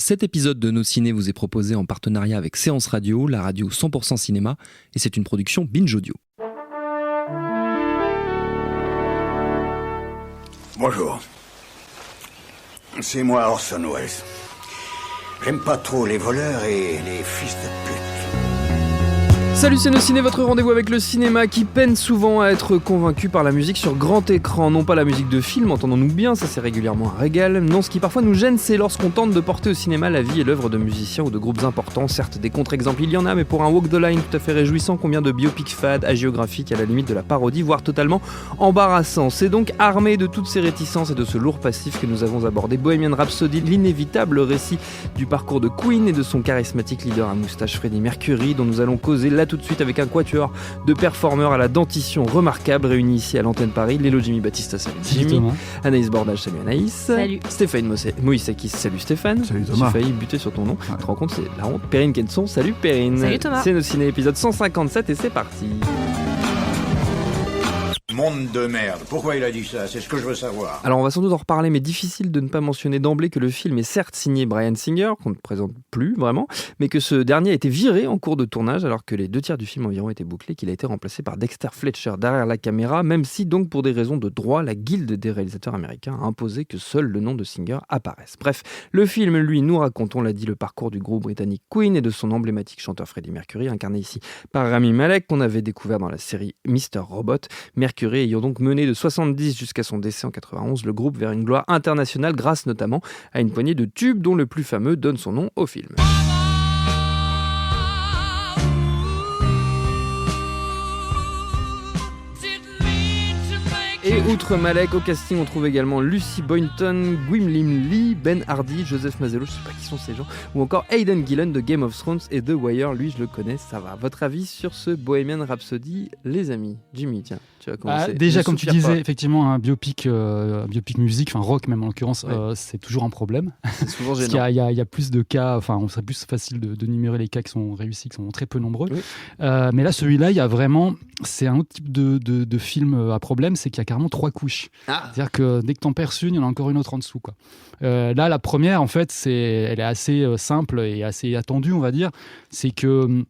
Cet épisode de Nos Ciné vous est proposé en partenariat avec Séance Radio, la radio 100% cinéma, et c'est une production Binge Audio. Bonjour. C'est moi Orson Welles. J'aime pas trop les voleurs et les fils de pute. Salut, c'est Nos Ciné, votre rendez-vous avec le cinéma qui peine souvent à être convaincu par la musique sur grand écran. Non pas la musique de film, entendons-nous bien, ça c'est régulièrement un régal. Non, ce qui parfois nous gêne, c'est lorsqu'on tente de porter au cinéma la vie et l'œuvre de musiciens ou de groupes importants. Certes, des contre-exemples il y en a, mais pour un walk the line tout à fait réjouissant, combien de biopics fades, hagiographiques à la limite de la parodie, voire totalement embarrassants. C'est donc armé de toutes ces réticences et de ce lourd passif que nous avons abordé Bohemian Rhapsody, l'inévitable récit du parcours de Queen et de son charismatique leader à moustache Freddie Mercury, dont nous allons causer là tout de suite avec un quatuor de performeurs à la dentition remarquable réunis ici à l'antenne Paris. Lélo Jimmy Baptista, salut Jimmy. Anaïs Bordage, salut Anaïs. Salut. Stéphane Moïsakis, salut Stéphane. Salut Thomas. J'ai failli buter sur ton nom. Tu te rends compte, c'est la honte. Perrine Kenson, salut Perrine. Salut Thomas. C'est Nos Ciné, épisode 157 et c'est parti. Monde de merde. Pourquoi il a dit ça? C'est ce que je veux savoir. Alors on va sans doute en reparler, mais difficile de ne pas mentionner d'emblée que le film est certes signé Bryan Singer, qu'on ne présente plus vraiment, mais que ce dernier a été viré en cours de tournage alors que les 2/3 du film environ étaient bouclés, qu'il a été remplacé par Dexter Fletcher derrière la caméra, même si donc pour des raisons de droit, la guilde des réalisateurs américains a imposé que seul le nom de Singer apparaisse. Bref, le film, lui, nous raconte, on l'a dit, le parcours du groupe britannique Queen et de son emblématique chanteur Freddie Mercury, incarné ici par Rami Malek, qu'on avait découvert dans la série Mr. Robot. Mercury ayant donc mené de 70 jusqu'à son décès en 91 le groupe vers une gloire internationale grâce notamment à une poignée de tubes dont le plus fameux donne son nom au film. Et outre Malek, au casting, on trouve également Lucy Boynton, Gwyneth Lee, Ben Hardy, Joseph Mazzello, je sais pas qui sont ces gens, ou encore Aidan Gillen de Game of Thrones et The Wire, lui je le connais, ça va. Votre avis sur ce Bohemian Rhapsody, les amis? Jimmy, tiens, tu vas commencer. Déjà, comme tu disais, pas. effectivement, un biopic musique, enfin rock même en l'occurrence, c'est toujours un problème. C'est souvent Parce gênant. qu'il y a plus de cas, enfin, on serait plus facile de numérer les cas qui sont réussis, qui sont très peu nombreux. Oui. Mais là, celui-là, il y a vraiment, c'est un autre type de film à problème, c'est qu'il y a carrément 3 couches. C'est-à-dire que dès que t'en perds une, il y en a encore une autre en dessous, quoi. Là, la première, en fait, elle est assez simple et assez attendue, on va dire. C'est que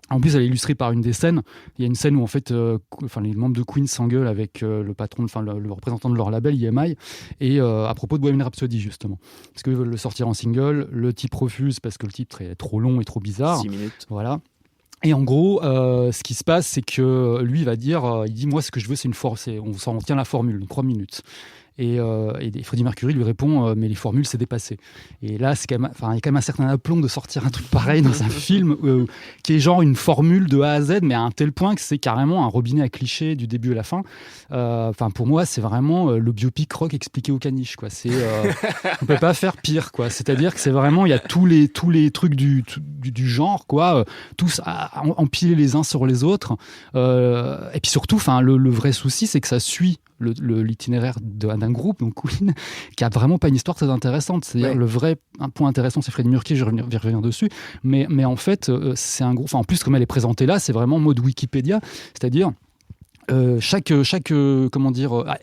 en plus, elle est illustrée par une des scènes. Il y a une scène où en fait, les membres de Queen s'engueulent avec le patron, le représentant de leur label EMI, et à propos de Bohemian Rhapsody justement, parce qu'ils veulent le sortir en single. Le type refuse parce que le titre est trop long et trop bizarre. 6 minutes. Voilà. Et en gros, ce qui se passe, c'est que lui va dire, il dit, moi, ce que je veux, c'est on tient la formule, 3 minutes. Et Freddie Mercury lui répond, mais les formules, c'est dépassé. Et là, il y a quand même un certain aplomb de sortir un truc pareil dans un film qui est genre une formule de A à Z, mais à un tel point que c'est carrément un robinet à clichés du début à la fin. Pour moi, c'est vraiment le biopic rock expliqué au caniche, quoi. On peut pas faire pire, quoi. C'est-à-dire que c'est vraiment, il y a tous les trucs du genre, quoi, tous empilés les uns sur les autres. Et puis surtout, le vrai souci, c'est que ça suit l'itinéraire d'un groupe, donc Queen, qui a vraiment pas une histoire très intéressante. C'est-à-dire un point intéressant, c'est Freddie Mercury, je vais revenir dessus, mais en fait, c'est un groupe, en plus comme elle est présentée là, c'est vraiment mode Wikipédia, c'est-à-dire chaque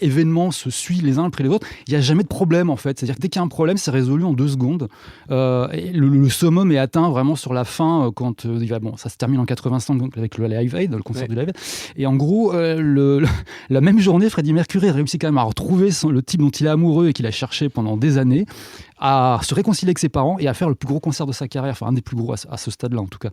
événement se suit les uns après les autres. Il n'y a jamais de problème en fait. C'est-à-dire que dès qu'il y a un problème, c'est résolu en 2 secondes. Et le summum est atteint vraiment sur la fin quand ça se termine en 85 donc, avec le Live Aid, le concert du Live Aid. Et en gros, la même journée, Freddie Mercury réussit quand même à retrouver le type dont il est amoureux et qu'il a cherché pendant des années, à se réconcilier avec ses parents et à faire le plus gros concert de sa carrière, enfin un des plus gros à ce stade-là en tout cas.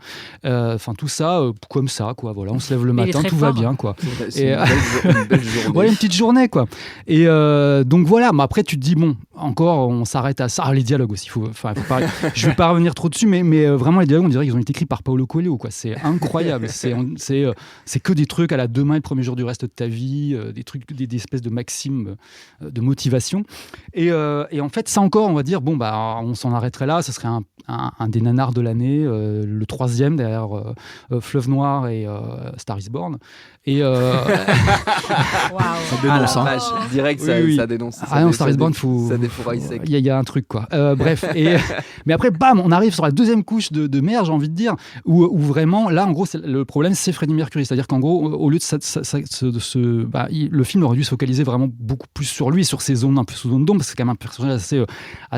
Tout ça comme ça, quoi. Voilà, on se lève le matin, tout va bien, quoi. C'est une belle journée. Ouais, une petite journée, quoi. Et donc voilà, mais après tu te dis bon, encore on s'arrête à ça. Les dialogues aussi, je vais pas revenir trop dessus, mais vraiment les dialogues, on dirait qu'ils ont été écrits par Paulo Coelho, quoi. C'est incroyable. C'est que des trucs à la demain, le premier jour du reste de ta vie, des trucs, des espèces de maximes de motivation. Et en fait, ça encore, on va dire bon on s'en arrêterait là. Ce serait un des nanars de l'année, le 3e derrière Fleuve Noir et Star is Born. Et Ça dénonce, direct, ça dénonce. Star is Born, ça défouraille sec. Il y a un truc, quoi. Bref. Mais après, bam, on arrive sur la deuxième couche de merde, j'ai envie de dire, où vraiment, là, en gros, le problème, c'est Freddie Mercury. C'est-à-dire qu'en gros, au lieu le film aurait dû se focaliser vraiment beaucoup plus sur lui, sur ses zones un peu sous zone d'ombre, parce que c'est quand même un personnage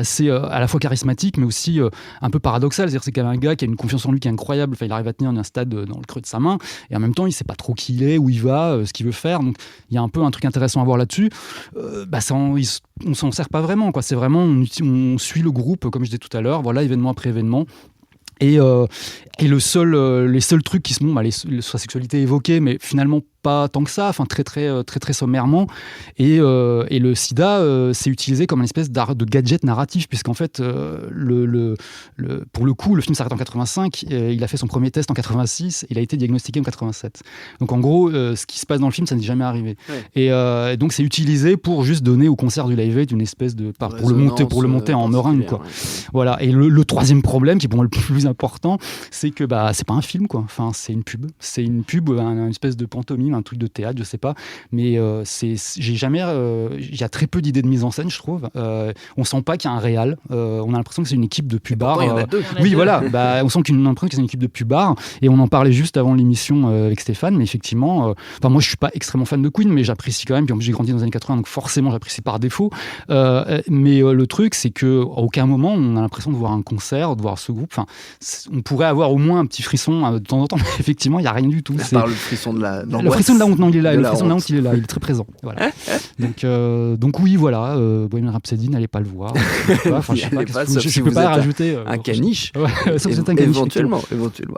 assez à la fois charismatique, mais aussi un peu paradoxal. C'est-à-dire c'est quand même un gars qui a une confiance en lui qui est incroyable. Enfin, il arrive à tenir un stade dans le creux de sa main, et en même temps, il sait pas trop qui il est, où il va, ce qu'il veut faire. Donc, il y a un peu un truc intéressant à voir là-dessus. On s'en sert pas vraiment, quoi. C'est vraiment on suit le groupe, comme je disais tout à l'heure. Voilà, événement après événement. Et les seuls trucs qui se montrent, sa sexualité évoquée, mais finalement pas tant que ça, enfin très sommairement. Et le sida c'est utilisé comme une espèce de gadget narratif, puisqu'en fait pour le coup le film s'arrête en 85, il a fait son premier test en 86, il a été diagnostiqué en 87. Donc en gros ce qui se passe dans le film, ça n'est jamais arrivé. Ouais. Et donc c'est utilisé pour juste donner au concert du Live Aid une espèce de pour le monter en meringue, quoi. Ouais. Voilà. Et le troisième problème, qui est pour moi le plus important, c'est que c'est pas un film, quoi. Enfin, c'est une pub, une espèce de pantomime, un truc de théâtre, je sais pas, mais il y a très peu d'idées de mise en scène, je trouve. On sent pas qu'il y a un réal, on a l'impression que c'est une équipe de pubards. Il y en a deux. Oui, voilà, on sent qu'on a l'impression que c'est une équipe de pubards, et on en parlait juste avant l'émission avec Stéphane, mais effectivement, moi je suis pas extrêmement fan de Queen, mais j'apprécie quand même, puis en plus j'ai grandi dans les années 80, donc forcément j'apprécie par défaut, mais le truc c'est que à aucun moment on a l'impression de voir un concert, de voir ce groupe. Enfin, on pourrait avoir au moins un petit frisson de temps en temps, mais effectivement il n'y a rien du tout. C'est par le frisson de la honte, non, il est là. Le frisson de la honte, il est là, il est très présent. Voilà. Donc oui, voilà. Bohemian Rhapsody, n'allez pas le voir. Je peux pas rajouter un caniche. Éventuellement.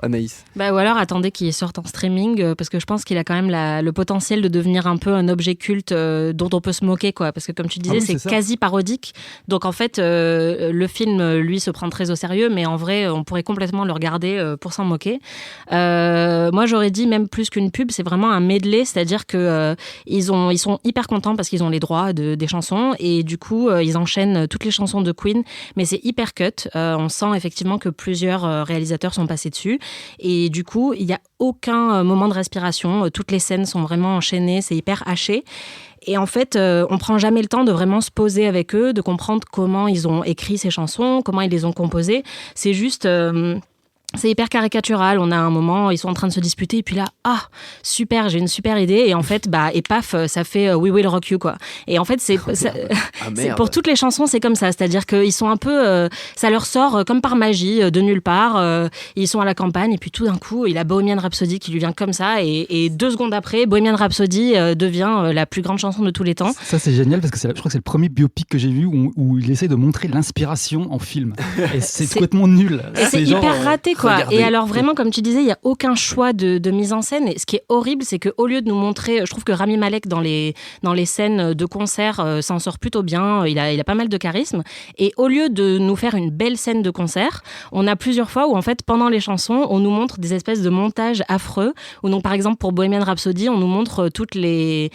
Anaïs. Ou alors attendez qu'il sorte en streaming, parce que je pense qu'il a quand même le potentiel de devenir un peu un objet culte dont on peut se moquer, quoi. Parce que comme tu disais, c'est quasi parodique. Donc en fait, le film, lui, se prend très au sérieux, mais en vrai, on pourrait complètement le regarder pour s'en moquer. Moi, j'aurais dit même plus qu'une pub, c'est vraiment un medley, c'est-à-dire que ils sont hyper contents parce qu'ils ont les droits des chansons, et du coup ils enchaînent toutes les chansons de Queen, mais c'est hyper cut. On sent effectivement que plusieurs réalisateurs sont passés dessus, et du coup il n'y a aucun moment de respiration, toutes les scènes sont vraiment enchaînées, c'est hyper haché. Et en fait, on prend jamais le temps de vraiment se poser avec eux, de comprendre comment ils ont écrit ces chansons, comment ils les ont composées. C'est juste... c'est hyper caricatural. On a un moment, ils sont en train de se disputer, et puis là, super, j'ai une super idée, et en fait, et paf, ça fait We Will Rock You, quoi. Et en fait, c'est pour toutes les chansons, c'est comme ça. C'est-à-dire qu'ils sont un peu, ça leur sort comme par magie, de nulle part. Ils sont à la campagne, et puis tout d'un coup, il a Bohemian Rhapsody qui lui vient comme ça, et 2 secondes après, Bohemian Rhapsody devient la plus grande chanson de tous les temps. Ça, c'est génial, parce que je crois que c'est le premier biopic que j'ai vu où il essaie de montrer l'inspiration en film. Et c'est complètement nul. Et c'est hyper raté, quoi. Regardez. Et alors vraiment, comme tu disais, il n'y a aucun choix de mise en scène. Et ce qui est horrible, c'est qu'au lieu de nous montrer... Je trouve que Rami Malek, dans les scènes de concert, s'en sort plutôt bien. Il a pas mal de charisme. Et au lieu de nous faire une belle scène de concert, on a plusieurs fois où, en fait, pendant les chansons, on nous montre des espèces de montages affreux. Où donc, par exemple, pour Bohemian Rhapsody, on nous montre tous les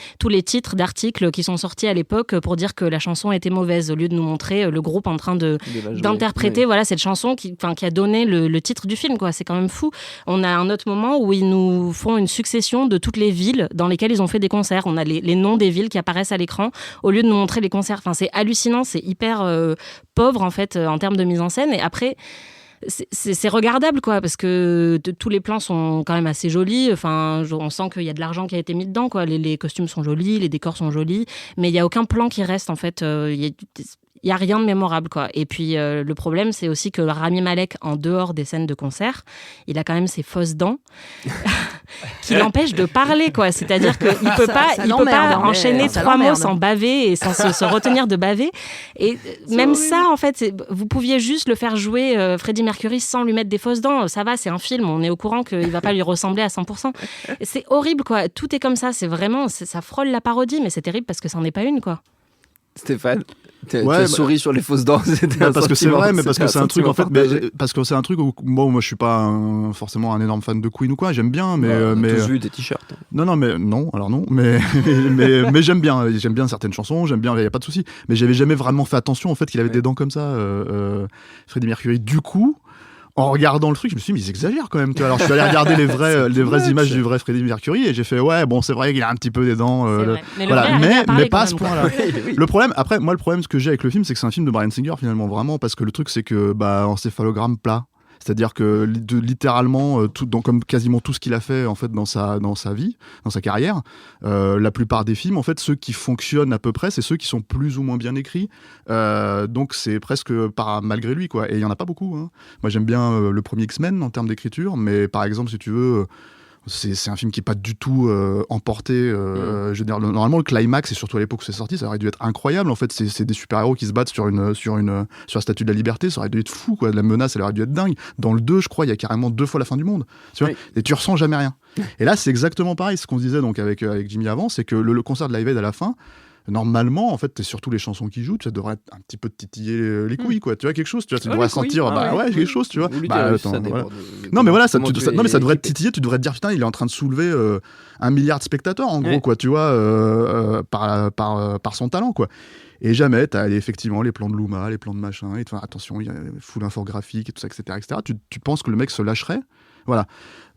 titres d'articles qui sont sortis à l'époque pour dire que la chanson était mauvaise, au lieu de nous montrer le groupe en train d'interpréter cette chanson qui a donné le titre du film, quoi. C'est quand même fou. On a un autre moment où ils nous font une succession de toutes les villes dans lesquelles ils ont fait des concerts. On a les noms des villes qui apparaissent à l'écran au lieu de nous montrer les concerts. Enfin, c'est hallucinant, c'est hyper pauvre en fait en termes de mise en scène. Et après, c'est regardable, quoi, parce que tous les plans sont quand même assez jolis. Enfin, on sent qu'il y a de l'argent qui a été mis dedans, quoi. Les costumes sont jolis, les décors sont jolis, mais il y a aucun plan qui reste en fait. Il n'y a rien de mémorable, quoi. Et puis, le problème, c'est aussi que Rami Malek, en dehors des scènes de concert, il a quand même ses fausses dents qui l'empêchent de parler, quoi. C'est-à-dire qu'il ne peut pas enchaîner 3 mots sans baver et sans se retenir de baver. Et même ça, en fait, vous pouviez juste le faire jouer Freddie Mercury sans lui mettre des fausses dents. Ça va, c'est un film. On est au courant qu'il ne va pas lui ressembler à 100%. C'est horrible, quoi. Tout est comme ça. C'est vraiment... ça frôle la parodie, mais c'est terrible parce que ça n'en est pas une, quoi. Stéphane, tu as souri sur les fausses dents. Parce que c'est vrai, mais parce que c'est un truc en fait, parce que c'est un truc où moi je suis pas forcément un énorme fan de Queen ou quoi. J'aime bien, mais tous vu des t-shirts. Mais j'aime bien certaines chansons. J'aime bien, il y a pas de souci. Mais j'avais jamais vraiment fait attention en fait qu'il avait des dents comme ça, Freddie Mercury. Du coup, en regardant le truc, je me suis dit, mais ils exagèrent quand même. Alors, je suis allé regarder les vraies images du vrai Freddie Mercury, et j'ai fait, c'est vrai qu'il a un petit peu des dents. Mais pas à ce point-là. Le problème, ce que j'ai avec le film, c'est que c'est un film de Bryan Singer, finalement, vraiment, parce que le truc, c'est que, encéphalogramme plat. C'est-à-dire que littéralement, comme quasiment tout ce qu'il a fait en fait dans sa vie, dans sa carrière, la plupart des films, en fait, ceux qui fonctionnent à peu près, c'est ceux qui sont plus ou moins bien écrits. Donc c'est presque malgré lui, quoi. Et il y en a pas beaucoup. Hein. Moi, j'aime bien le premier X-Men en termes d'écriture, mais par exemple, si tu veux. C'est un film qui n'est pas du tout emporté. Je veux dire, normalement, le climax, et surtout à l'époque où c'est sorti, ça aurait dû être incroyable. En fait, c'est des super-héros qui se battent sur la Statue de la Liberté. Ça aurait dû être fou, quoi. La menace, elle aurait dû être dingue. Dans le 2, je crois, il y a carrément 2 fois la fin du monde. Tu vois, et tu ressens jamais rien. Et là, c'est exactement pareil. Ce qu'on se disait donc avec Jimmy avant, c'est que le concert de Live Aid à la fin, normalement, en fait, c'est surtout les chansons qui jouent, ça devrait un petit peu te titiller les couilles, quoi. Tu vois quelque chose, tu devrais sentir, quelque chose, tu vois. Non, mais voilà, ça devrait te titiller, tu devrais te dire, putain, il est en train de soulever 1 milliard de spectateurs, en gros, quoi, tu vois, par son talent, quoi. Et jamais, t'as effectivement les plans de Luma, les plans de machin, et attention, il y a full infographique et tout ça, etc. Tu penses que le mec se lâcherait. Voilà.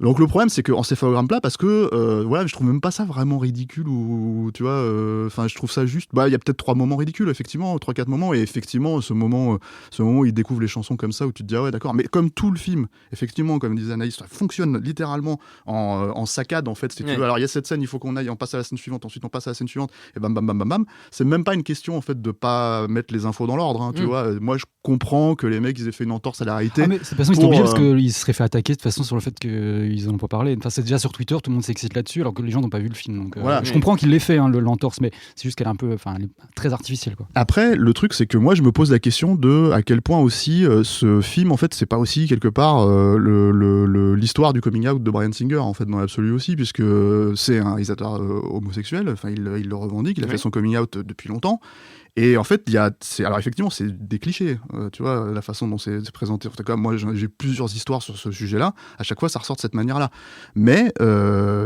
Donc le problème, c'est qu'en céphalogramme plat, parce que je trouve même pas ça vraiment ridicule, ou tu vois, je trouve ça juste. Il y a peut-être 3 moments ridicules, effectivement, 3-4 moments, et effectivement, ce moment où il découvre les chansons comme ça, où tu te dis, ah ouais, d'accord, mais comme tout le film, effectivement, comme disait Anaïs, ça fonctionne littéralement en saccade, en fait, si tu veux. Alors il y a cette scène, il faut qu'on aille, on passe à la scène suivante, ensuite on passe à la scène suivante, et bam, bam, bam, bam, bam. C'est même pas une question, en fait, de pas mettre les infos dans l'ordre, hein, tu vois. Moi, je comprends que les mecs, ils aient fait une entorse à la réalité. Ah, mais c'est pas ça, ils sont obligés parce qu'ils se seraient fait attaquer de toute façon sur le fait qu'ils n'en ont pas parlé. Enfin, c'est déjà sur Twitter, tout le monde s'excite là-dessus, alors que les gens n'ont pas vu le film. Donc, je comprends qu'il l'ait fait, l'entorse, mais c'est juste qu'elle est un peu, elle est très artificielle, quoi. Après, le truc, c'est que moi, je me pose la question de à quel point aussi ce film, en fait, c'est pas aussi quelque part l'histoire du coming out de Bryan Singer, en fait, dans l'absolu aussi, puisque c'est un réalisateur homosexuel. Enfin, il le revendique, il a fait son coming out depuis longtemps. Et en fait, alors effectivement, c'est des clichés, tu vois, la façon dont c'est présenté. En tout cas, moi, j'ai plusieurs histoires sur ce sujet-là. À chaque fois, ça ressort de cette manière-là. Mais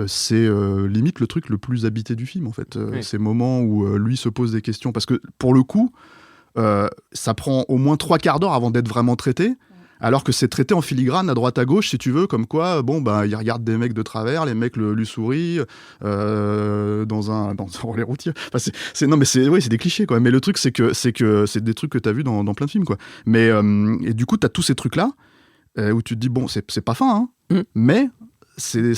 c'est limite le truc le plus habité du film, en fait. Ces moments où lui se pose des questions. Parce que, pour le coup, ça prend au moins 3/4 d'heure avant d'être vraiment traité. Alors que c'est traité en filigrane à droite à gauche, si tu veux, comme quoi, il regarde des mecs de travers, les mecs lui sourient dans les routiers. Enfin, c'est des clichés, quoi. Mais le truc, c'est que c'est des trucs que t'as vu dans plein de films, quoi. Mais et du coup, t'as tous ces trucs-là où tu te dis c'est pas fin, hein, mais c'est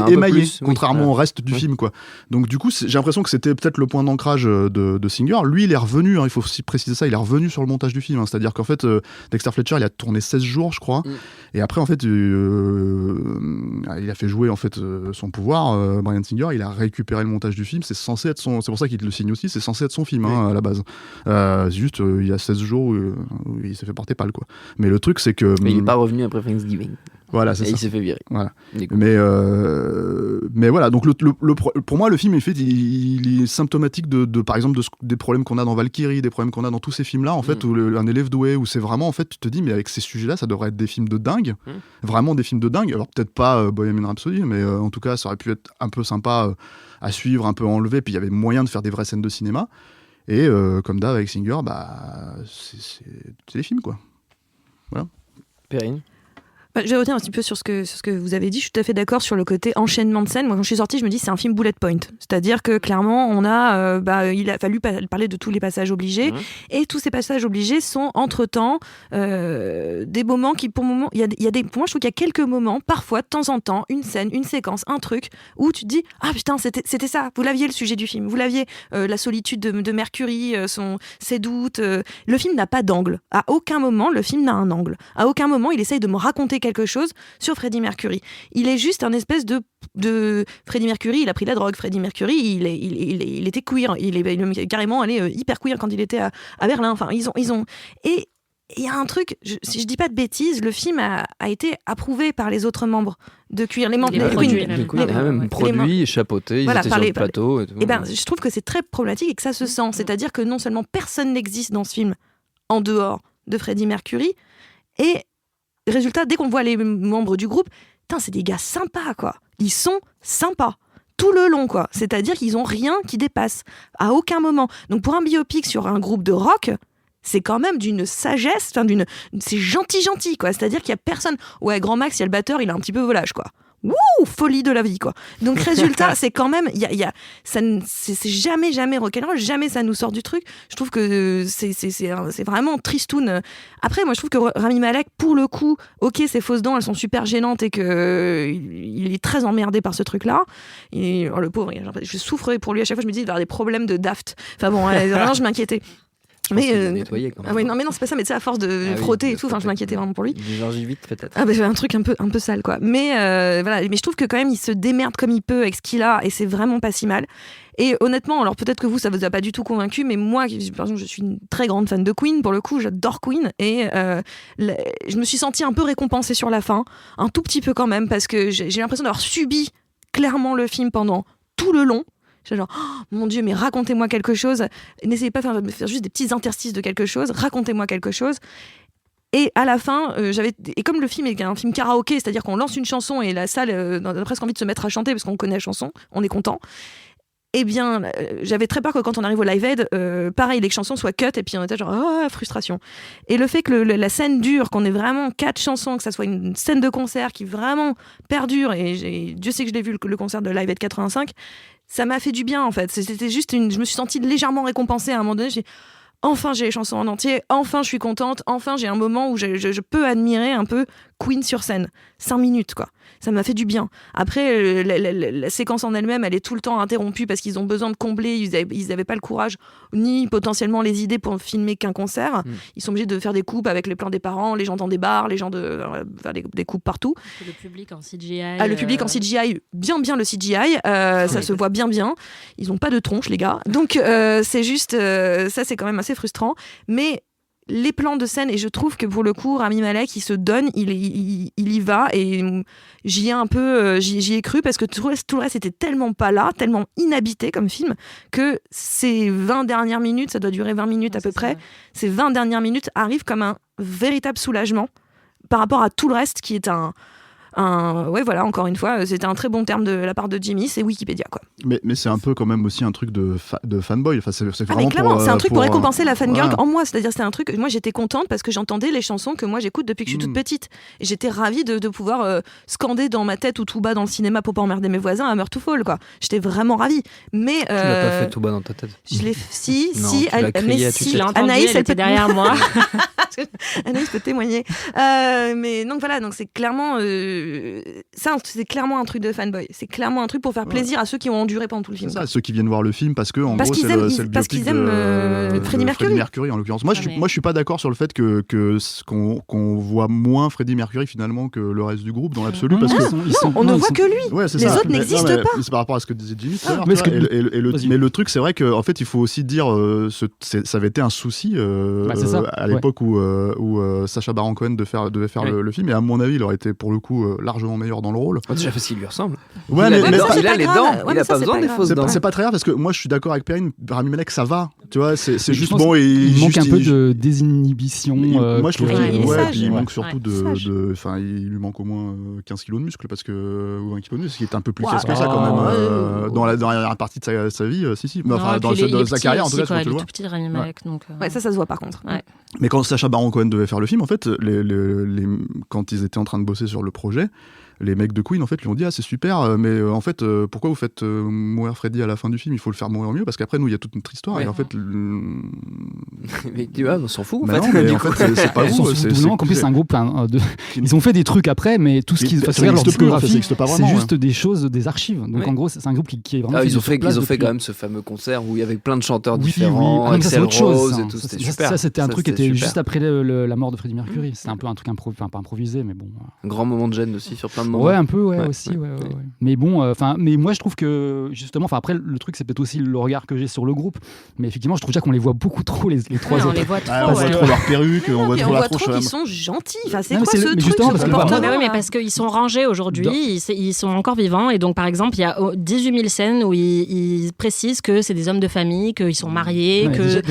émaillé, contrairement au reste du film, quoi. Donc du coup, j'ai l'impression que c'était peut-être le point d'ancrage de Singer. Lui, il est revenu, il faut aussi préciser ça, il est revenu sur le montage du film, hein. C'est-à-dire qu'en fait, Dexter Fletcher, il a tourné 16 jours, je crois, et après, en fait, il a fait jouer en fait son pouvoir. Bryan Singer, il a récupéré le montage du film. C'est censé être c'est pour ça qu'il le signe aussi, c'est censé être son film, hein, à la base. C'est juste, il y a 16 jours où il s'est fait porter pâle, quoi. Mais le truc, c'est que... Mais il n'est pas revenu après Thanksgiving. Voilà, c'est ça. Il s'est fait virer. Voilà. Mais voilà, donc pour moi, le film, il est symptomatique de par exemple, des problèmes qu'on a dans Valkyrie, des problèmes qu'on a dans tous ces films-là, en fait, où un élève doué, où c'est vraiment, en fait, tu te dis, mais avec ces sujets-là, ça devrait être des films de dingue, vraiment des films de dingue. Alors peut-être pas Bohemian Rhapsody, mais en tout cas, ça aurait pu être un peu sympa à suivre, un peu enlevé, puis il y avait moyen de faire des vraies scènes de cinéma. Et comme d'hab avec Singer, c'est des films, quoi. Voilà. Perrine. Je vais revenir un petit peu sur ce que vous avez dit. Je suis tout à fait d'accord sur le côté enchaînement de scènes. Moi, quand je suis sortie, je me dis c'est un film bullet point. C'est-à-dire que clairement, on a, il a fallu parler de tous les passages obligés. Et tous ces passages obligés sont entre-temps des moments qui, pour moment, pour moi, je trouve qu'il y a quelques moments, parfois, de temps en temps, une scène, une séquence, un truc, où tu te dis ah putain, c'était ça. Vous l'aviez le sujet du film. Vous l'aviez la solitude de Mercury, ses doutes. Le film n'a pas d'angle. À aucun moment, le film n'a un angle. À aucun moment, il essaye de me raconter quelque chose sur Freddie Mercury. Il est juste un espèce de Freddie Mercury, il a pris la drogue. Freddie Mercury, il était queer. Il est carrément allé hyper queer quand il était à Berlin. Enfin, ils ont... Et il y a un truc, si je dis pas de bêtises, le film a été approuvé par les autres membres de Queer. Produit, chapeauté, ils étaient sur le plateau. Et je trouve que c'est très problématique et que ça se sent. C'est-à-dire que non seulement personne n'existe dans ce film en dehors de Freddie Mercury, et résultat, dès qu'on voit les membres du groupe, c'est des gars sympas, quoi. Ils sont sympas tout le long, quoi. C'est-à-dire qu'ils ont rien qui dépasse à aucun moment. Donc pour un biopic sur un groupe de rock, c'est quand même d'une sagesse, c'est gentil, quoi. C'est-à-dire qu'il y a personne. Ouais, Grand Max, il y a le batteur, il est un petit peu volage, quoi. folie de la vie, quoi. Donc résultat, c'est quand même, c'est jamais rock'n'roll, jamais ça nous sort du truc. Je trouve que c'est vraiment tristoun. Après, moi, je trouve que Rami Malek, pour le coup, ok, ses fausses dents, elles sont super gênantes et que il est très emmerdé par ce truc-là. Et le pauvre, je souffre pour lui à chaque fois. Je me dis, il va avoir des problèmes de daft. Enfin bon, vraiment, je m'inquiétais. Mais nettoyé quand même. Non, mais non, c'est pas ça. Mais tu sais, à force de frotter et tout, je m'inquiétais vraiment pour lui. Du gingivite peut-être. Un truc un peu sale, quoi. Mais voilà. Mais je trouve que quand même, il se démerde comme il peut avec ce qu'il a, et c'est vraiment pas si mal. Et honnêtement, alors peut-être que vous, ça vous a pas du tout convaincu, mais moi, par exemple, je suis une très grande fan de Queen. Pour le coup, j'adore Queen, et je me suis sentie un peu récompensée sur la fin, un tout petit peu quand même, parce que j'ai l'impression d'avoir subi clairement le film pendant tout le long. Genre, oh, mon Dieu, mais racontez-moi quelque chose. N'essayez pas de faire juste des petits interstices de quelque chose. Racontez-moi quelque chose. Et à la fin, et comme le film est un film karaoké, c'est-à-dire qu'on lance une chanson et la salle a presque envie de se mettre à chanter parce qu'on connaît la chanson, on est content. Eh bien, j'avais très peur que quand on arrive au Live Aid, pareil, les chansons soient cut et puis on était genre, frustration. Et le fait que la scène dure, qu'on ait vraiment 4 chansons, que ça soit une scène de concert qui vraiment perdure, et Dieu sait que je l'ai vu le concert de Live Aid 85, ça m'a fait du bien en fait. C'était juste je me suis sentie légèrement récompensée à un moment donné. Enfin, j'ai les chansons en entier, enfin, je suis contente, enfin, j'ai un moment où je peux admirer un peu Queen sur scène. 5 minutes, quoi. Ça m'a fait du bien. Après, la séquence en elle-même, elle est tout le temps interrompue parce qu'ils ont besoin de combler. Ils n'avaient pas le courage, ni potentiellement les idées pour filmer qu'un concert. Ils sont obligés de faire des coupes avec les plans des parents, les gens dans des bars, les gens des coupes partout. Le public en CGI. Le public en CGI, bien le CGI. Ça se voit bien. Ils n'ont pas de tronche, les gars. Donc, c'est juste... ça, c'est quand même assez frustrant. Mais... les plans de scène, et je trouve que pour le coup Rami Malek il se donne, il y va, et j'y ai cru parce que tout le reste était tellement pas là, tellement inhabité comme film, que ces 20 dernières minutes, ça doit durer 20 minutes à peu près, ces 20 dernières minutes arrivent comme un véritable soulagement par rapport à tout le reste qui est encore une fois, c'était un très bon terme de la part de Jimmy, c'est Wikipédia, quoi. Mais c'est un peu quand même aussi un truc de fanboy. Enfin, c'est vraiment mais clairement, c'est un truc pour récompenser la fangirl voilà. en moi. C'est-à-dire, c'est un truc. Moi, j'étais contente parce que j'entendais les chansons que moi j'écoute depuis que je suis toute petite. Et j'étais ravie de pouvoir scander dans ma tête ou tout bas dans le cinéma pour pas emmerder mes voisins à Meurt to Fall, quoi. J'étais vraiment ravie. Mais tu l'as pas fait tout bas dans ta tête. Je l'ai. Si, Anaïs, elle était derrière moi. Anaïs peut témoigner. Mais donc voilà, donc c'est clairement c'est clairement un truc de fanboy. C'est clairement un truc pour faire plaisir à ceux qui ont enduré pendant tout le film. C'est ça, ceux qui viennent voir le film parce que en gros c'est le biopic de Freddie Mercury en l'occurrence. Moi je suis pas d'accord sur le fait qu'on voit moins Freddie Mercury finalement que le reste du groupe dans l'absolu parce que on ne voit que lui. Les autres n'existent pas. C'est par rapport à ce que disait Jimmy tout à l'heure. Mais le truc c'est vrai qu'en fait il faut aussi dire ça avait été un souci à l'époque où Sacha Baron Cohen devait faire le film, et à mon avis il aurait été pour le coup largement meilleur dans le rôle. Déjà fait ce qui lui ressemble. Ouais, il a les dents, il a pas besoin des fausses dents. C'est pas très grave parce que moi je suis d'accord avec Perrine, Rami Malek ça va, tu vois, c'est juste bon. Il manque un peu de désinhibition. Moi je trouve qu'il manque surtout enfin il lui manque au moins 15 kilos de muscle ou 20 kilos de muscle, qui est un peu plus casse que ça quand même dans la dernière partie de sa vie. Enfin dans sa carrière en tout cas, tu le vois. Tout petit Rami Malek, donc. Ça se voit par contre. Mais quand Sacha Baron Cohen devait faire le film, en fait, quand ils étaient en train de bosser sur le projet, les mecs de Queen en fait lui ont dit c'est super, mais en fait pourquoi vous faites mourir Freddie à la fin du film, il faut le faire mourir mieux parce qu'après nous il y a toute notre histoire, et en fait mais tu vois, on s'en fout en fait c'est pas vous, en plus c'est un groupe ils ont fait des trucs après, mais tout ce qui se leur discographie c'est juste des choses, des archives, donc en gros c'est un groupe qui est vraiment ils ont fait quand même ce fameux concert où il y avait plein de chanteurs différents, Axl Rose et tout, c'était super. Ça c'était un truc qui était juste après la mort de Freddie Mercury, c'était un peu un truc pas improvisé, mais bon, un grand moment de gêne aussi sur plein de moments. Ouais, un peu, aussi. Mais bon, mais moi je trouve que justement, après le truc c'est peut-être aussi le regard que j'ai sur le groupe, mais effectivement je trouve déjà qu'on les voit beaucoup trop les trois autres. On voit trop leur perruque, on voit trop la tronche. Ils sont gentils. Enfin, c'est quoi ce truc, mais parce qu'ils sont rangés aujourd'hui, ils sont encore vivants, et donc par exemple il y a 18 000 scènes où ils précisent que c'est des hommes de famille, qu'ils sont mariés, que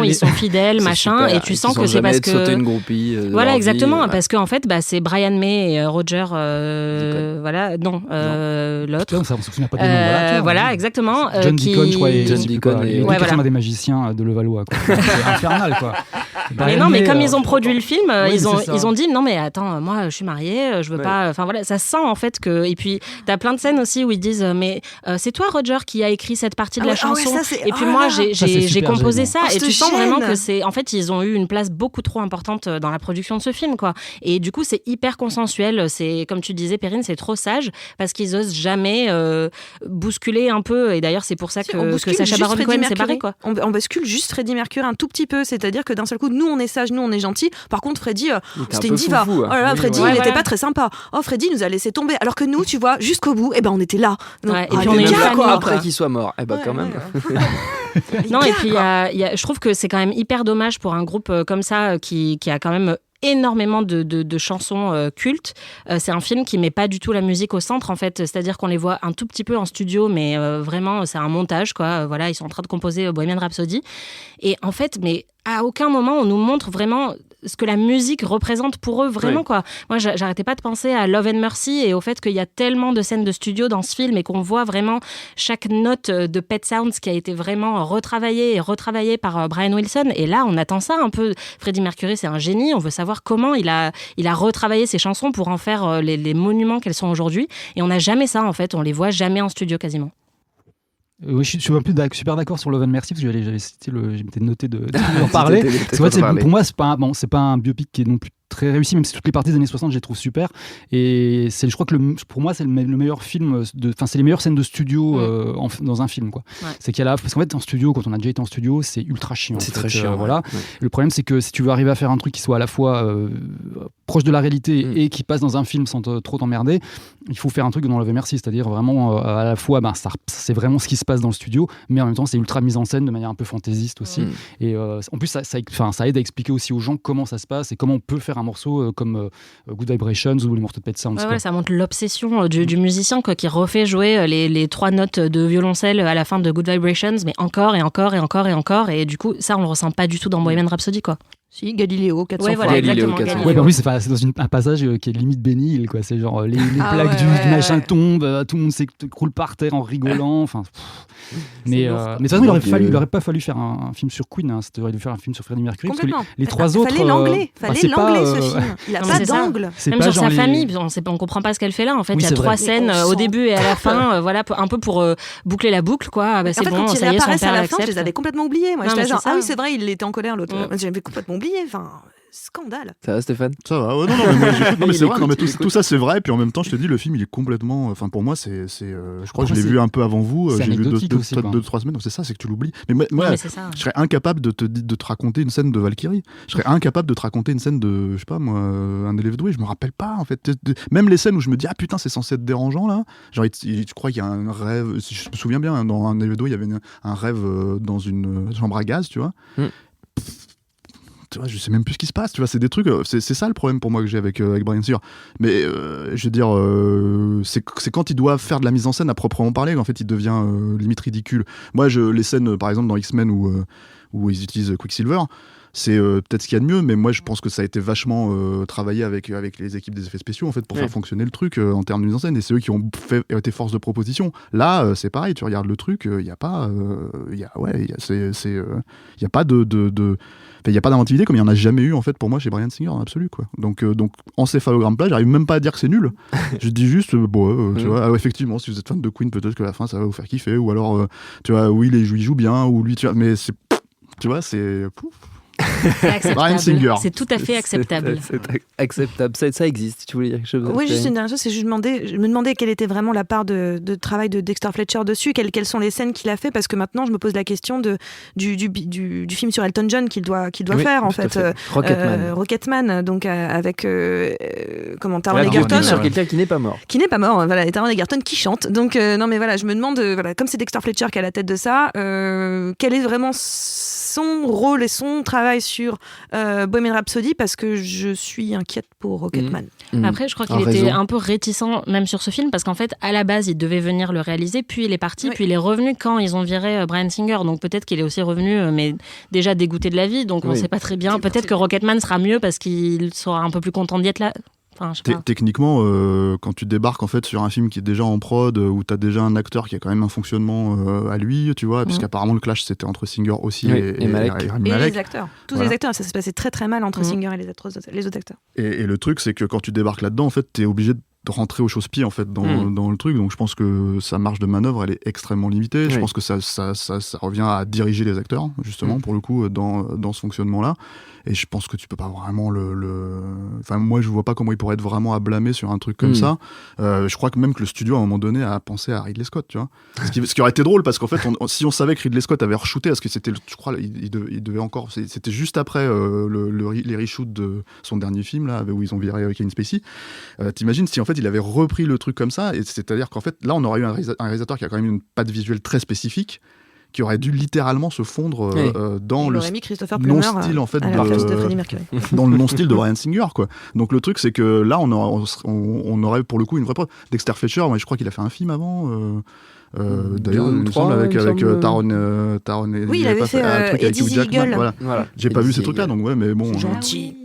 ils sont fidèles, machin, et tu sens que c'est parce que sauter une groupie. Voilà, exactement, parce qu'en fait, c'est Brian May et Roger, voilà, non, l'autre. On se souvient pas des noms. Voilà, exactement. John Deacon, je crois, et John Deacon et des magiciens de Levallois, quoi. C'est infernal, quoi. Mais non, mais comme ils ont produit le film, ils ont dit non, mais attends, moi, je suis mariée, je veux pas. Enfin voilà, ça sent en fait que. Et puis, t'as plein de scènes aussi où ils disent mais c'est toi, Roger, qui a écrit cette partie de la chanson. Et puis moi, j'ai composé ça. Et tu sens vraiment que c'est. En fait, ils ont eu une place beaucoup trop importante dans la production de ce film, quoi. Et du coup, c'est hyper consensuel. C'est comme tu disais, Perrine, c'est trop sage parce qu'ils osent jamais bousculer un peu. Et d'ailleurs, c'est pour ça que Sacha Baron Cohen s'est barré, quoi. On bascule juste Freddie Mercury un tout petit peu, c'est-à-dire que d'un seul coup, nous on est sage, nous on est gentil. Par contre, Freddie, c'était une diva. Foufou, oh là là, Freddie, il était pas très sympa. Oh, Freddie nous a laissé tomber. Alors que nous, tu vois, jusqu'au bout, on était là. Donc, et puis on est une quoi après qu'il soit mort. Quand même. Non, et puis je trouve que c'est quand même hyper dommage pour un groupe comme ça qui a quand même énormément de chansons cultes. C'est un film qui met pas du tout la musique au centre, en fait. C'est-à-dire qu'on les voit un tout petit peu en studio, mais vraiment, c'est un montage, quoi. Voilà, ils sont en train de composer Bohemian Rhapsody. Et en fait, mais à aucun moment, on nous montre vraiment ce que la musique représente pour eux, vraiment, quoi. Moi, j'arrêtais pas de penser à Love and Mercy et au fait qu'il y a tellement de scènes de studio dans ce film et qu'on voit vraiment chaque note de Pet Sounds qui a été vraiment retravaillée par Brian Wilson. Et là, on attend ça un peu. Freddie Mercury, c'est un génie. On veut savoir comment il a retravaillé ses chansons pour en faire les monuments qu'elles sont aujourd'hui. Et on n'a jamais ça, en fait. On les voit jamais en studio, quasiment. Oui, je suis un peu super d'accord sur Love and Mercy parce que je m'étais noté d'en parler. Parce que, pour moi, c'est pas un biopic qui est non plus très réussi, même si toutes les parties des années 60 je les trouve super, et je crois que pour moi c'est le meilleur film, c'est les meilleures scènes de studio dans un film, quoi. C'est qu'il y a parce qu'en fait en studio, quand on a déjà été en studio, c'est ultra chiant, c'est très chiant, voilà. Le problème, c'est que si tu veux arriver à faire un truc qui soit à la fois proche de la réalité et qui passe dans un film sans trop t'emmerder, il faut faire un truc dans Love and Mercy, c'est-à-dire vraiment à la fois c'est vraiment ce qui se passe dans le studio, mais en même temps c'est ultra mise en scène de manière un peu fantaisiste aussi, et en plus ça aide à expliquer aussi aux gens comment ça se passe et comment on peut faire un morceau comme Good Vibrations ou les morceaux de Pet Sounds. Ça montre l'obsession du musicien, quoi, qui refait jouer les 3 notes de violoncelle à la fin de Good Vibrations, mais encore et encore et encore et encore, et du coup ça on le ressent pas du tout dans Bohemian Rhapsody, quoi. Si, Galiléo, 400 fois. Voilà, Galileo, 400 fois. En plus, c'est dans un passage qui est limite bénil, quoi. C'est genre les plaques du machin tombent, tout le monde s'écroule par terre en rigolant. Enfin, mais de toute façon, il aurait pas fallu faire un film sur Queen. Il aurait dû faire un film sur Freddie Mercury. Parce que les 3 autres. Fallait l'anglais, ce film. Il a pas d'angle. Même sur sa famille, on comprend pas ce qu'elle fait là. En fait, il y a 3 scènes au début et à la fin, voilà, un peu pour boucler la boucle, quoi. C'est bon, ça y est, son père à la fin, l'accepte. je les avais complètement oubliés. Moi, j'étais genre, ah oui, c'est vrai, il était en colère, l'autre. J'avais complètement oublié. Enfin, scandale. Ça va, Stéphane? Ça va, ouais, non, mais c'est vrai, tout ça c'est vrai, et puis en même temps, je te dis, le film il est complètement. Enfin, pour moi, je crois que je l'ai vu un peu avant vous, j'ai vu 2-3 semaines, donc c'est ça, c'est que tu l'oublies. Mais moi, je serais incapable de te raconter une scène de Valkyrie. Je serais incapable de te raconter une scène de, je sais pas moi, un élève doué, je me rappelle pas, en fait. Même les scènes où je me dis, ah putain, c'est censé être dérangeant là. Genre, je crois qu'il y a un rêve, si je me souviens bien, dans un élève doué, il y avait un rêve dans une chambre à gaz, tu vois. Tu vois, je sais même plus ce qui se passe, tu vois, c'est des trucs, c'est ça le problème pour moi que j'ai avec Bryan Singer. Mais je veux dire, c'est quand il doit faire de la mise en scène à proprement parler qu'en fait il devient limite ridicule. Moi, les scènes par exemple dans X-Men où ils utilisent Quicksilver, c'est peut-être ce qu'il y a de mieux, mais moi je pense que ça a été vachement travaillé avec les équipes des effets spéciaux en fait pour faire fonctionner le truc en termes de mise en scène, et c'est eux qui ont été force de proposition. Là c'est pareil, tu regardes le truc, il y a pas il y a pas il n'y a pas d'inventivité comme il n'y en a jamais eu en fait pour moi chez Bryan Singer en absolu, quoi. Donc encéphalogramme plat, j'arrive même pas à dire que c'est nul. Je dis juste tu vois, effectivement si vous êtes fan de Queen, peut-être que la fin ça va vous faire kiffer, ou alors tu vois, oui il joue bien, ou lui tu vois, mais c'est, tu vois, c'est Bryan Singer. C'est tout à fait acceptable. C'est acceptable. Ça existe. Tu voulais dire quelque chose? Oui, juste une dernière chose, c'est que je me demandais quelle était vraiment la part de travail de Dexter Fletcher dessus, quelles sont les scènes qu'il a fait, parce que maintenant je me pose la question du film sur Elton John qu'il doit faire en fait. Rocketman, donc avec Taron Egerton. Sur quelqu'un qui n'est pas mort. Voilà, et Taron Egerton qui chante. Donc non mais voilà, je me demande, comme c'est Dexter Fletcher qui est à la tête de ça, quel est vraiment son rôle et son travail travail sur Bohemian Rhapsody parce que je suis inquiète pour Rocketman. Après, je crois qu'il était un peu réticent même sur ce film parce qu'en fait, à la base, il devait venir le réaliser, puis il est parti, puis il est revenu quand ils ont viré Bryan Singer. Donc peut-être qu'il est aussi revenu, mais déjà dégoûté de la vie. Donc on ne sait pas très bien. Peut-être que Rocketman sera mieux parce qu'il sera un peu plus content d'y être là. Enfin, je sais pas. Techniquement, quand tu débarques en fait sur un film qui est déjà en prod, où tu as déjà un acteur qui a quand même un fonctionnement à lui, tu vois, puisqu'apparemment le clash c'était entre Singer aussi et Malek. Et les acteurs. Tous les acteurs, ça s'est passé très très mal entre Singer et les autres acteurs. Et le truc, c'est que quand tu débarques là-dedans, en fait, tu es obligé de rentrer au chausse-pied en fait dans le truc, donc je pense que sa marge de manœuvre elle est extrêmement limitée. Je pense que ça revient à diriger les acteurs justement pour le coup dans ce fonctionnement là, et je pense que tu peux pas vraiment enfin moi je vois pas comment il pourrait être vraiment à blâmer sur un truc comme ça. Je crois que même que le studio à un moment donné a pensé à Ridley Scott, tu vois, ce qui aurait été drôle parce qu'en fait si on savait que Ridley Scott avait re-shooté, parce que c'était je crois il devait encore, c'était juste après les reshoots de son dernier film là où ils ont viré Kevin Spacey, t'imagines si en fait il avait repris le truc comme ça, et c'est-à-dire qu'en fait là on aurait eu un réalisateur qui a quand même une patte visuelle très spécifique, qui aurait dû littéralement se fondre dans le non-style en fait dans le non-style de Bryan Singer, quoi. Donc le truc c'est que là on aurait pour le coup une vraie preuve. Dexter Fletcher, moi je crois qu'il a fait un film avant. D'ailleurs, il me semble avec Taron. Oui, il avait fait un truc avec Hugh Jackman. Voilà. J'ai pas vu ces trucs-là, donc ouais, mais bon. Gentil.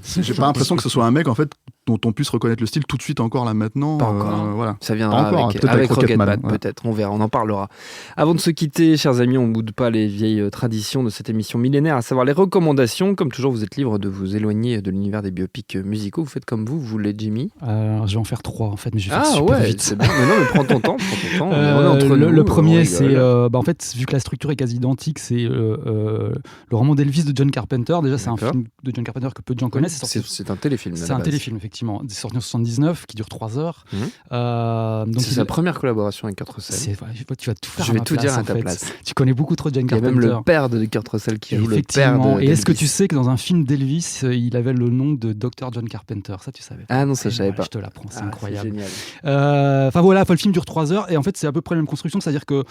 J'ai pas l'impression que ce soit un mec en fait dont on puisse reconnaître le style tout de suite encore là maintenant. Pas encore. Voilà. Ça viendra avec Rocketman, peut-être. On verra, on en parlera. Avant de se quitter, chers amis, on ne boude pas les vieilles traditions de cette émission millénaire, à savoir les recommandations. Comme toujours, vous êtes libre de vous éloigner de l'univers des biopics musicaux. Vous faites comme vous voulez, Jimmy. Je vais en faire 3 en fait, mais je vais faire super vite. C'est bon. Mais prends ton temps. On est entre nous, le premier, c'est en fait, vu que la structure est quasi identique, c'est le roman d'Elvis de John Carpenter. Déjà, c'est un film de John Carpenter que peu de gens connaissent. C'est un téléfilm. C'est un téléfilm, effectivement. C'est sorti en 79, qui dure 3 heures. Donc c'est sa première collaboration avec Kurt Russell. Tu vas tout faire. Je vais tout dire à ta place. Tu connais beaucoup trop John Carpenter. Il y a même le père de Kurt Russell qui joue le père de. Et est-ce que tu sais que dans un film d'Elvis, il avait le nom de Dr. John Carpenter? Ça, tu savais? Ah non, ça je savais pas. Je te l'apprends, c'est incroyable. C'est génial. Enfin voilà, le film dure 3 heures et en fait c'est à peu près la même construction, c'est-à-dire que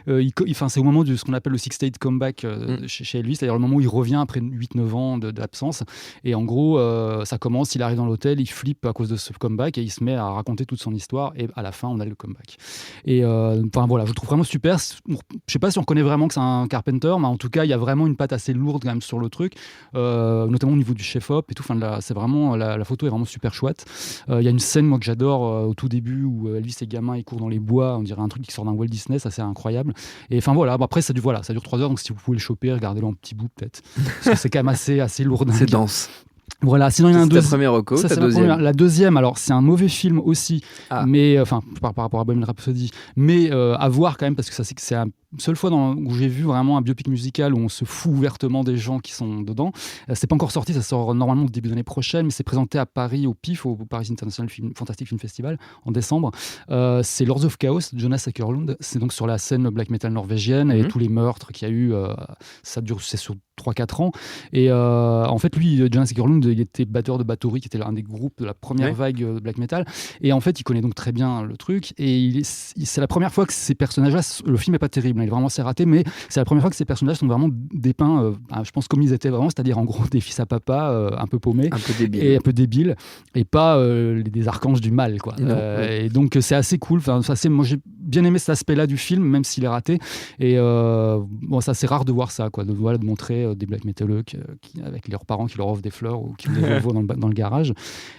c'est au moment de ce qu'on appelle le Six State Comeback chez Elvis, c'est-à-dire le moment où il revient après 8-9 ans d'absence, et en gros ça commence, il arrive dans l'hôtel, il flippe à cause de ce comeback et il se met à raconter toute son histoire, et à la fin on a le comeback. Et enfin voilà, je le trouve vraiment super. Je sais pas si on reconnaît vraiment que c'est un Carpenter, mais en tout cas il y a vraiment une patte assez lourde quand même sur le truc, notamment au niveau du chef-op et tout. Enfin, c'est vraiment, la photo est vraiment super chouette. Il y a une scène moi que j'adore au tout début où Elvis et gamin, ils courent dans les bois, on dirait un truc qui sort d'un Walt Disney, ça c'est incroyable. Et enfin voilà, après ça dure 3 heures, donc si vous pouvez le choper, regardez-le en petit bout peut-être, parce que c'est quand même assez lourd. C'est dense. Voilà, sinon il y en a un deuxième. C'est ta première reco, ta deuxième. La deuxième, alors c'est un mauvais film aussi, mais enfin par rapport à Bohemian Rhapsody, mais à voir quand même, parce que c'est la seule fois où j'ai vu vraiment un biopic musical où on se fout ouvertement des gens qui sont dedans. C'est pas encore sorti, ça sort normalement au début de l'année prochaine, mais c'est présenté à Paris au PIF, au Paris International Fantastic Film Festival, en décembre. C'est Lords of Chaos, Jonas Åkerlund. C'est donc sur la scène black metal norvégienne et tous les meurtres qu'il y a eu. C'est sur 3-4 ans. Et en fait, lui, Jonas Åkerlund, il était batteur de Bathory, qui était l'un des groupes de la première vague black metal. Et en fait, il connaît donc très bien le truc. Et c'est la première fois que ces personnages-là, le film n'est pas terrible, il est vraiment assez raté, mais c'est la première fois que ces personnages sont vraiment dépeints, je pense comme ils étaient vraiment, c'est-à-dire en gros des fils à papa, un peu paumés, un peu débiles, et pas des archanges du mal, quoi. Et donc c'est assez cool. Moi j'ai bien aimé cet aspect-là du film, même s'il est raté. Et c'est assez rare de voir ça, quoi, de montrer des black metaleux avec leurs parents qui leur offrent des fleurs ou qui les revoient dans le garage.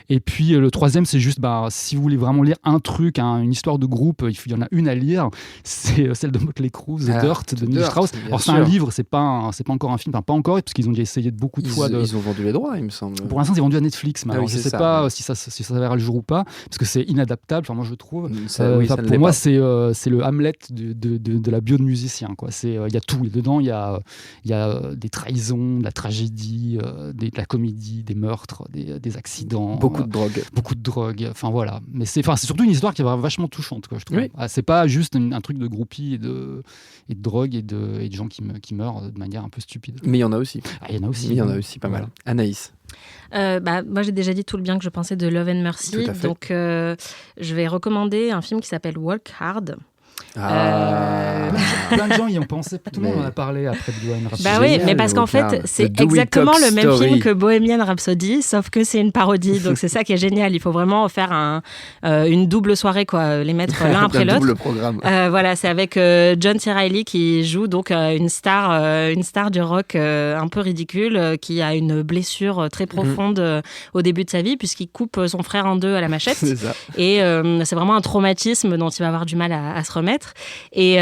Et puis le troisième, c'est juste, si vous voulez vraiment lire un truc, une histoire de groupe, il y en a une à lire, c'est celle de Motley Crue, The Dirt de Neil Strauss. Alors c'est un livre, c'est pas encore un film, pas encore, parce qu'ils ont déjà essayé beaucoup de fois. Ils ont vendu les droits, il me semble. Pour l'instant, c'est vendu à Netflix, mais je sais pas si ça verra le jour ou pas, parce que c'est inadaptable. Enfin, moi je trouve. Pour moi, c'est le Hamlet de la bio de musicien, quoi. Il y a tout dedans. Il y a des trahisons, de la tragédie, de la comédie, des meurtres, des accidents, beaucoup de drogue. Enfin voilà. Mais c'est surtout une histoire qui est vachement touchante, quoi, je trouve. Oui. C'est pas juste un truc de groupies et de drogue et de gens qui meurent de manière un peu stupide. Mais il y en a aussi. Il y en a aussi pas mal. Anaïs. Moi j'ai déjà dit tout le bien que je pensais de Love and Mercy, donc je vais recommander un film qui s'appelle Walk Hard, Plein de gens y ont pensé, tout le monde en a parlé après Bohemian Rhapsody. Bah oui, mais parce qu'en fait, c'est exactement le même film que Bohemian Rhapsody, sauf que c'est une parodie. Donc c'est ça qui est génial. Il faut vraiment faire une double soirée, quoi, les mettre l'un après l'autre. Double programme. Voilà, c'est avec John C. Reilly qui joue donc une star du rock un peu ridicule, qui a une blessure très profonde au début de sa vie, puisqu'il coupe son frère en deux à la machette. C'est ça. Et c'est vraiment un traumatisme dont il va avoir du mal à se remettre. Et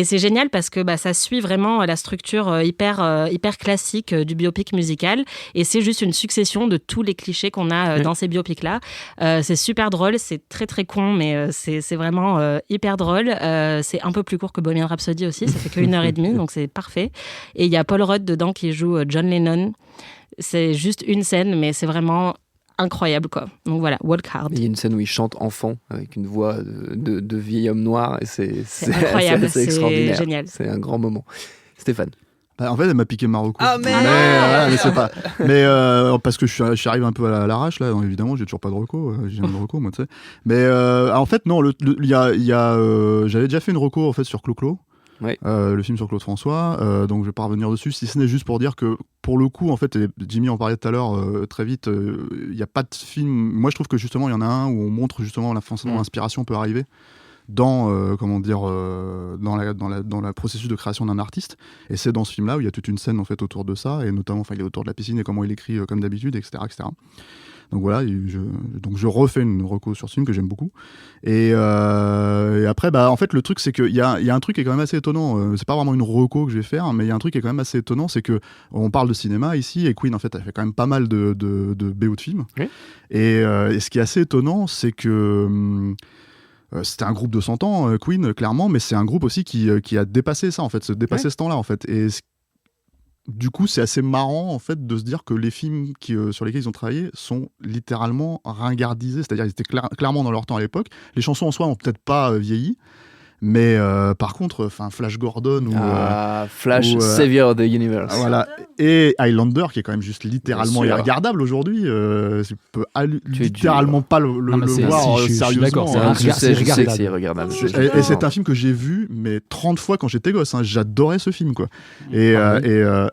c'est génial parce que ça suit vraiment la structure hyper classique du biopic musical. Et c'est juste une succession de tous les clichés qu'on a dans ces biopics-là. C'est super drôle, c'est très très con, mais c'est vraiment hyper drôle. C'est un peu plus court que Bohemian Rhapsody aussi, ça fait que 1h30, donc c'est parfait. Et il y a Paul Rudd dedans qui joue John Lennon. C'est juste une scène, mais c'est vraiment incroyable, quoi. Donc voilà, Walk Hard. Il y a une scène où il chante enfant avec une voix de vieil homme noir et c'est incroyable, c'est extraordinaire. C'est génial. C'est un grand moment. Stéphane. En fait, elle m'a piqué Marocco. Ah merde. Mais c'est pas. Mais parce que je suis arrivé un peu à l'arrache là. Donc, évidemment, j'ai toujours pas de reco. J'ai jamais de reco, moi, tu sais. Mais en fait, non. J'avais déjà fait une reco en fait sur Clo-Clo. Ouais. Le film sur Claude François, donc je vais pas revenir dessus, si ce n'est juste pour dire que pour le coup, en fait, et Jimmy en parlait tout à l'heure très vite, il n'y a pas de film. Moi, je trouve que justement, il y en a un où on montre justement la façon dont l'inspiration peut arriver dans dans la processus de création d'un artiste. Et c'est dans ce film-là où il y a toute une scène en fait autour de ça, et notamment, il est autour de la piscine et comment il écrit comme d'habitude, etc., etc. Donc voilà, je refais une reco sur ce film que j'aime beaucoup. Et après, en fait, le truc, c'est qu'il y a un truc qui est quand même assez étonnant. C'est pas vraiment une reco que je vais faire, mais il y a un truc qui est quand même assez étonnant, c'est que on parle de cinéma ici, et Queen, en fait, a fait quand même pas mal de BO de films. Oui. Et ce qui est assez étonnant, c'est que c'était un groupe de 100 ans, Queen, clairement, mais c'est un groupe aussi qui a dépassé ça, en fait, dépassé ce temps-là, en fait. Et du coup, c'est assez marrant en fait de se dire que les films sur lesquels ils ont travaillé sont littéralement ringardisés, c'est-à-dire ils étaient clairement dans leur temps à l'époque. Les chansons en soi n'ont peut-être pas vieilli, mais par contre, Flash Gordon Flash Savior of the Universe. Voilà, et Highlander qui est quand même juste littéralement irregardable aujourd'hui. Tu peux littéralement pas le voir sérieusement. C'est regardable. Et c'est un film que j'ai vu mais 30 fois quand j'étais gosse. J'adorais ce film, quoi. Et je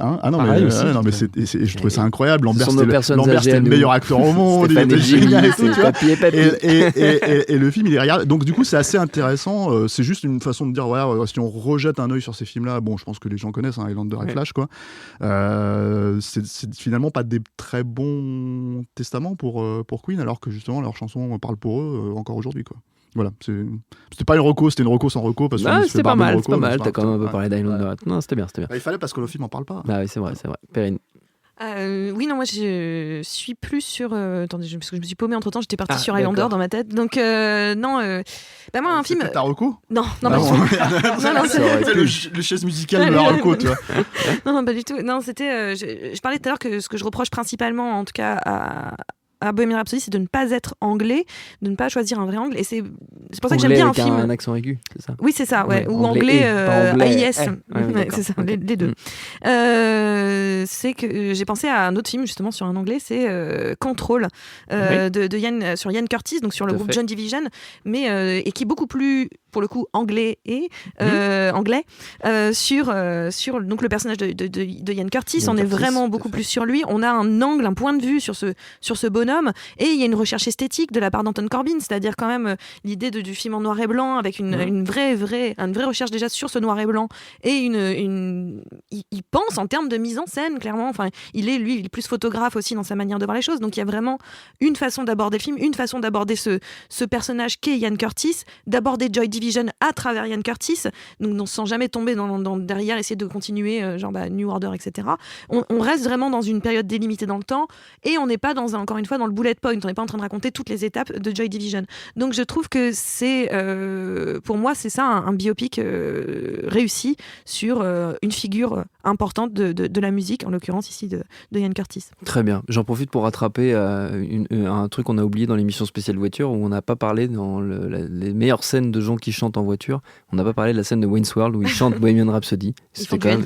trouvais ça incroyable. Lambert c'était le meilleur acteur au monde. Il était génial et tout, tu vois. Et le film il est regardable. Donc du coup c'est assez intéressant. C'est juste une façon de dire voilà, si on rejette un œil sur ces films-là, bon, je pense que les gens connaissent Highlander et Flash, quoi. C'est finalement pas des très bons testaments pour Queen, alors que justement leurs chansons parlent pour eux encore aujourd'hui, quoi. Voilà, c'était pas une reco, c'était une reco sans reco parce que c'était pas mal, t'as quand même un peu parlé d'Highlander. Non, c'était bien. Il fallait parce que le film en parle pas. Oui, c'est vrai. Perrine. Oui, non, moi je suis plus sur. Attendez, parce que je me suis paumée entre temps, j'étais partie sur Highlander dans ma tête. Donc, non, moi, un film. C'est ta reco ? Non, pas du tout. C'est le chaise musicale de la reco, tu vois. Non, pas du tout. Non, c'était. Je parlais tout à l'heure que ce que je reproche principalement, en tout cas, à Bohemian Rhapsody, c'est de ne pas être anglais, de ne pas choisir un vrai angle. Et c'est pour ça que j'aime bien un film. Un accent aigu, c'est ça ? Oui, c'est ça, ouais. Ou anglais AIS. C'est ça, les deux. C'est que j'ai pensé à un autre film, justement, sur un anglais, c'est Control, sur Ian Curtis, donc sur le groupe Joy Division, mais et qui est beaucoup plus, pour le coup, anglais sur donc le personnage de Ian Curtis. On est vraiment beaucoup plus sur lui. On a un angle, un point de vue sur ce bonhomme, et il y a une recherche esthétique de la part d'Anton Corbijn, c'est-à-dire quand même l'idée du film en noir et blanc avec une vraie recherche déjà sur ce noir et blanc, et il pense en termes de mise en scène, clairement. Enfin, il est plus photographe aussi dans sa manière de voir les choses, donc il y a vraiment une façon d'aborder le film, une façon d'aborder ce personnage qu'est Ian Curtis, d'aborder Joy Division à travers Ian Curtis, donc sans jamais tomber dans derrière, essayer de continuer New Order, etc. On reste vraiment dans une période délimitée dans le temps, et on n'est pas encore une fois dans le bullet point, on n'est pas en train de raconter toutes les étapes de Joy Division. Donc je trouve que c'est pour moi c'est ça un biopic réussi sur une figure importante de la musique, en l'occurrence ici de Ian Curtis. Très bien, j'en profite pour rattraper un truc qu'on a oublié dans l'émission spéciale voiture, où on n'a pas parlé dans les meilleures scènes de gens qui chantent en voiture, on n'a pas parlé de la scène de Wayne's World où ils chantent Bohemian Rhapsody. C'était quand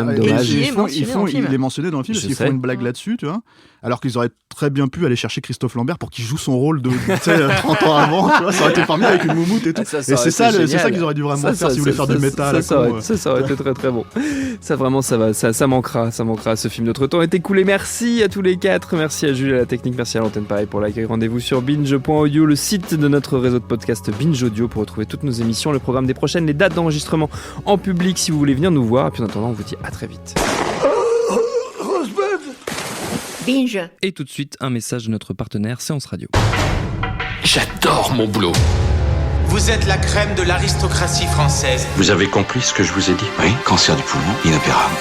même dommage. Il est mentionné dans le film parce qu'ils font une blague là-dessus, tu vois. alors qu'ils auraient très bien pu aller chercher Christophe Lambert pour qu'il joue son rôle de 30 ans avant, tu vois, ça aurait été formidable avec une moumoute et tout. Et c'est ça qu'ils auraient dû vraiment faire s'ils voulaient faire du métal. Ça aurait été très très bon. Ça vraiment, ça manquera ce film. Notre temps est écoulé. Merci à tous les 4. Merci à Jules à la technique. Merci à l'antenne pareil pour l'accueil. Rendez-vous sur binge.audio, le site de notre réseau de podcast Binge Audio pour retrouver toutes nos émissions, le programme des prochaines, les dates d'enregistrement en public si vous voulez venir nous voir. Et puis en attendant, on vous dit à très vite. Binge. Et tout de suite, un message de notre partenaire Séance Radio. J'adore mon boulot. Vous êtes la crème de l'aristocratie française. Vous avez compris ce que je vous ai dit? Oui, cancer du poumon, inopérable.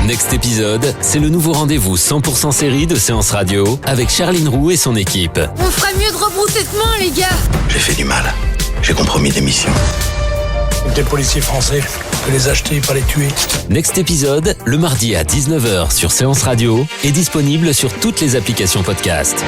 Next épisode, c'est le nouveau rendez-vous 100% série de Séance Radio avec Charline Roux et son équipe. On ferait mieux de rebrousser chemin, les gars. J'ai fait du mal. J'ai compromis des missions. Des policiers français, on peut les acheter, pas les tuer. Next épisode, le mardi à 19h sur Séance Radio, est disponible sur toutes les applications podcast.